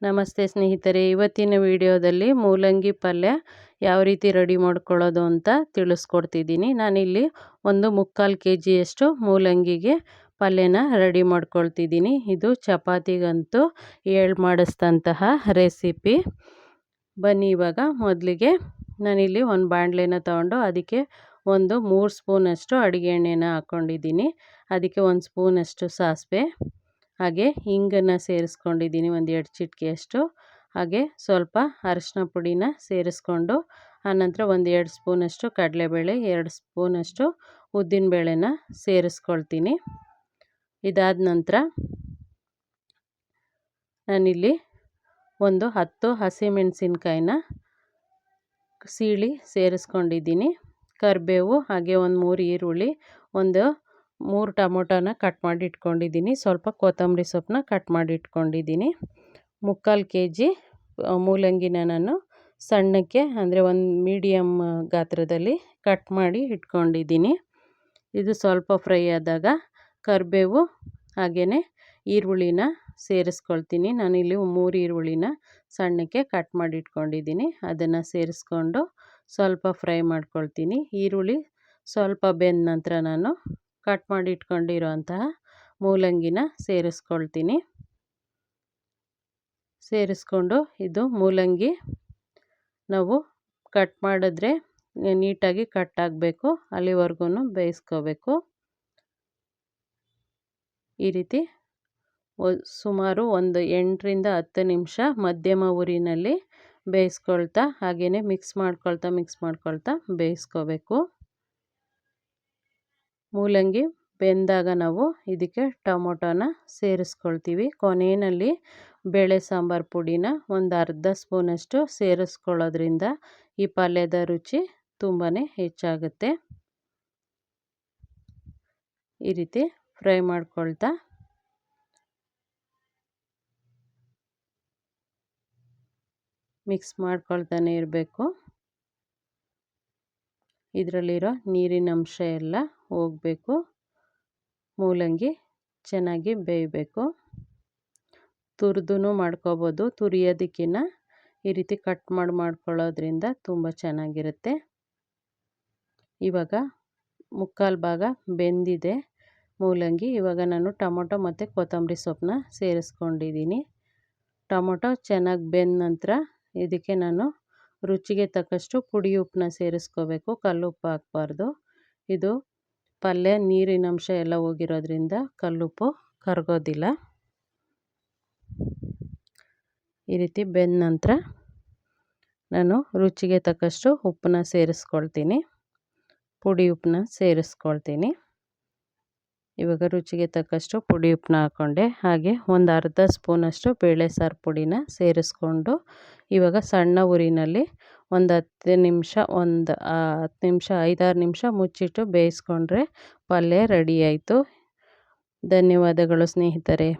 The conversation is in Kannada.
ನಮಸ್ತೆ ಸ್ನೇಹಿತರೆ, ಇವತ್ತಿನ ವಿಡಿಯೋದಲ್ಲಿ ಮೂಲಂಗಿ ಪಲ್ಯ ಯಾವ ರೀತಿ ರೆಡಿ ಮಾಡ್ಕೊಳ್ಳೋದು ಅಂತ ತಿಳಿಸ್ಕೊಡ್ತಿದ್ದೀನಿ. ನಾನಿಲ್ಲಿ ಒಂದು 3/4 kg ಮೂಲಂಗಿಗೆ ಪಲ್ಯನ ರೆಡಿ ಮಾಡ್ಕೊಳ್ತಿದ್ದೀನಿ. ಇದು ಚಪಾತಿಗಂತೂ ಏಳು ಮಾಡಿಸಿದಂತಹ ರೆಸಿಪಿ. ಬನ್ನಿ ಇವಾಗ ಮೊದಲಿಗೆ ನಾನಿಲ್ಲಿ ಒಂದು ಬಾಣಲೆನ ತಗೊಂಡು ಅದಕ್ಕೆ ಒಂದು 3 ಸ್ಪೂನಷ್ಟು ಅಡುಗೆ ಎಣ್ಣೆನ ಹಾಕ್ಕೊಂಡಿದ್ದೀನಿ. ಅದಕ್ಕೆ 1 ಸ್ಪೂನಷ್ಟು ಸಾಸಿವೆ, ಹಾಗೆ ಹಿಂಗನ್ನು ಸೇರಿಸ್ಕೊಂಡಿದ್ದೀನಿ, ಒಂದು 2 ಚಿಟಿಕೆಯಷ್ಟು. ಹಾಗೆ ಸ್ವಲ್ಪ ಅರಿಶಿನ ಪುಡಿನ ಸೇರಿಸ್ಕೊಂಡು ಆನಂತರ ಒಂದು 2 ಸ್ಪೂನಷ್ಟು ಕಡಲೆಬೇಳೆ, 2 ಸ್ಪೂನಷ್ಟು ಉದ್ದಿನಬೇಳೆನ ಸೇರಿಸ್ಕೊಳ್ತೀನಿ. ಇದಾದ ನಂತರ ನಾನಿಲ್ಲಿ ಒಂದು 10 ಹಸಿಮೆಣಸಿನ್ಕಾಯಿನ ಸೀಳಿ ಸೇರಿಸ್ಕೊಂಡಿದ್ದೀನಿ. ಕರಿಬೇವು, ಹಾಗೆ ಒಂದು 3 ಈರುಳ್ಳಿ, ಒಂದು 3 ಟೊಮೊಟೊನ ಕಟ್ ಮಾಡಿ ಇಟ್ಕೊಂಡಿದ್ದೀನಿ. ಸ್ವಲ್ಪ ಕೊತ್ತಂಬರಿ ಸೊಪ್ಪನ್ನ ಕಟ್ ಮಾಡಿ ಇಟ್ಕೊಂಡಿದ್ದೀನಿ. 3/4 kg ಮೂಲಂಗಿನ ನಾನು ಸಣ್ಣಕ್ಕೆ, ಅಂದರೆ ಒಂದು ಮೀಡಿಯಮ್ ಗಾತ್ರದಲ್ಲಿ ಕಟ್ ಮಾಡಿ ಇಟ್ಕೊಂಡಿದ್ದೀನಿ. ಇದು ಸ್ವಲ್ಪ ಫ್ರೈ ಆದಾಗ ಕರಿಬೇವು ಹಾಗೆಯೇ ಈರುಳ್ಳಿನ ಸೇರಿಸ್ಕೊಳ್ತೀನಿ. ನಾನಿಲ್ಲಿ 3 ಈರುಳ್ಳಿನ ಸಣ್ಣಕ್ಕೆ ಕಟ್ ಮಾಡಿ ಇಟ್ಕೊಂಡಿದ್ದೀನಿ. ಅದನ್ನು ಸೇರಿಸ್ಕೊಂಡು ಸ್ವಲ್ಪ ಫ್ರೈ ಮಾಡ್ಕೊಳ್ತೀನಿ. ಈರುಳ್ಳಿ ಸ್ವಲ್ಪ ಬೆಂದ ನಂತರ ನಾನು ಕಟ್ ಮಾಡಿ ಇಟ್ಕೊಂಡಿರೋಂತಹ ಮೂಲಂಗಿನ ಸೇರಿಸ್ಕೊಳ್ತೀನಿ. ಸೇರಿಸ್ಕೊಂಡು ಇದು ಮೂಲಂಗಿ ನಾವು ಕಟ್ ಮಾಡಿದ್ರೆ ನೀಟಾಗಿ ಕಟ್ ಆಗಬೇಕು, ಅಲ್ಲಿವರೆಗೂ ಬೇಯಿಸ್ಕೋಬೇಕು. ಈ ರೀತಿ ಸುಮಾರು ಒಂದು 8ರಿಂದ 10 ನಿಮಿಷ ಮಧ್ಯಮ ಉರಿನಲ್ಲಿ ಬೇಯಿಸ್ಕೊಳ್ತಾ, ಹಾಗೆಯೇ ಮಿಕ್ಸ್ ಮಾಡ್ಕೊಳ್ತಾ ಬೇಯಿಸ್ಕೋಬೇಕು. ಮೂಲಂಗಿ ಬೆಂದಾಗ ನಾವು ಇದಕ್ಕೆ ಟೊಮೊಟೊನ ಸೇರಿಸ್ಕೊಳ್ತೀವಿ. ಕೊನೆಯಲ್ಲಿ ಬೇಳೆ ಸಾಂಬಾರು ಪುಡಿನ ಒಂದು ಅರ್ಧ ಸ್ಪೂನಷ್ಟು ಸೇರಿಸ್ಕೊಳ್ಳೋದ್ರಿಂದ ಈ ಪಲ್ಯದ ರುಚಿ ತುಂಬಾ ಹೆಚ್ಚಾಗುತ್ತೆ. ಈ ರೀತಿ ಫ್ರೈ ಮಾಡ್ಕೊಳ್ತಾ ಮಿಕ್ಸ್ ಮಾಡ್ಕೊಳ್ತಾನೆ ಇರಬೇಕು. ಇದರಲ್ಲಿರೋ ನೀರಿನ ಅಂಶ ಎಲ್ಲ ಹೋಗಬೇಕು, ಮೂಲಂಗಿ ಚೆನ್ನಾಗಿ ಬೇಯಬೇಕು. ತುರಿದು ಮಾಡ್ಕೋಬೋದು, ತುರಿಯೋದಕ್ಕಿಂತ ಈ ರೀತಿ ಕಟ್ ಮಾಡ್ಕೊಳ್ಳೋದ್ರಿಂದ ತುಂಬ ಚೆನ್ನಾಗಿರುತ್ತೆ. ಇವಾಗ 3/4 ಭಾಗ ಬೆಂದಿದೆ ಮೂಲಂಗಿ. ಇವಾಗ ನಾನು ಟೊಮೊಟೊ ಮತ್ತು ಕೊತ್ತಂಬರಿ ಸೊಪ್ಪನ್ನ ಸೇರಿಸ್ಕೊಂಡಿದ್ದೀನಿ. ಟೊಮೊಟೊ ಚೆನ್ನಾಗಿ ಬೆಂದ ನಂತರ ಇದಕ್ಕೆ ನಾನು ರುಚಿಗೆ ತಕ್ಕಷ್ಟು ಪುಡಿ ಉಪ್ಪನ್ನ ಸೇರಿಸ್ಕೋಬೇಕು, ಕಲ್ಲುಪ್ಪು ಹಾಕಬಾರ್ದು. ಇದು ಪಲ್ಯ ನೀರಿನಂಶ ಎಲ್ಲ ಹೋಗಿರೋದ್ರಿಂದ ಕಲ್ಲುಪ್ಪು ಕರಗೋದಿಲ್ಲ. ಈ ರೀತಿ ಬೆಂದ ನಂತರ ನಾನು ರುಚಿಗೆ ತಕ್ಕಷ್ಟು ಉಪ್ಪನ್ನ ಸೇರಿಸ್ಕೊಳ್ತೀನಿ, ಪುಡಿ ಉಪ್ಪನ್ನ ಸೇರಿಸ್ಕೊಳ್ತೀನಿ. ಇವಾಗ ರುಚಿಗೆ ತಕ್ಕಷ್ಟು ಪುಡಿ ಉಪ್ಪನ್ನ ಹಾಕ್ಕೊಂಡೆ. ಹಾಗೆ ಒಂದು ಅರ್ಧ ಸ್ಪೂನಷ್ಟು ಬೇಳೆ ಸಾರು ಪುಡಿನ ಸೇರಿಸ್ಕೊಂಡು ಇವಾಗ ಸಣ್ಣ ಉರಿನಲ್ಲಿ ಒಂದು 10 ನಿಮಿಷ, 5-6 ನಿಮಿಷ ಮುಚ್ಚಿಟ್ಟು ಬೇಯಿಸ್ಕೊಂಡ್ರೆ ಪಲ್ಯ ರೆಡಿ ಆಯಿತು. ಧನ್ಯವಾದಗಳು ಸ್ನೇಹಿತರೆ.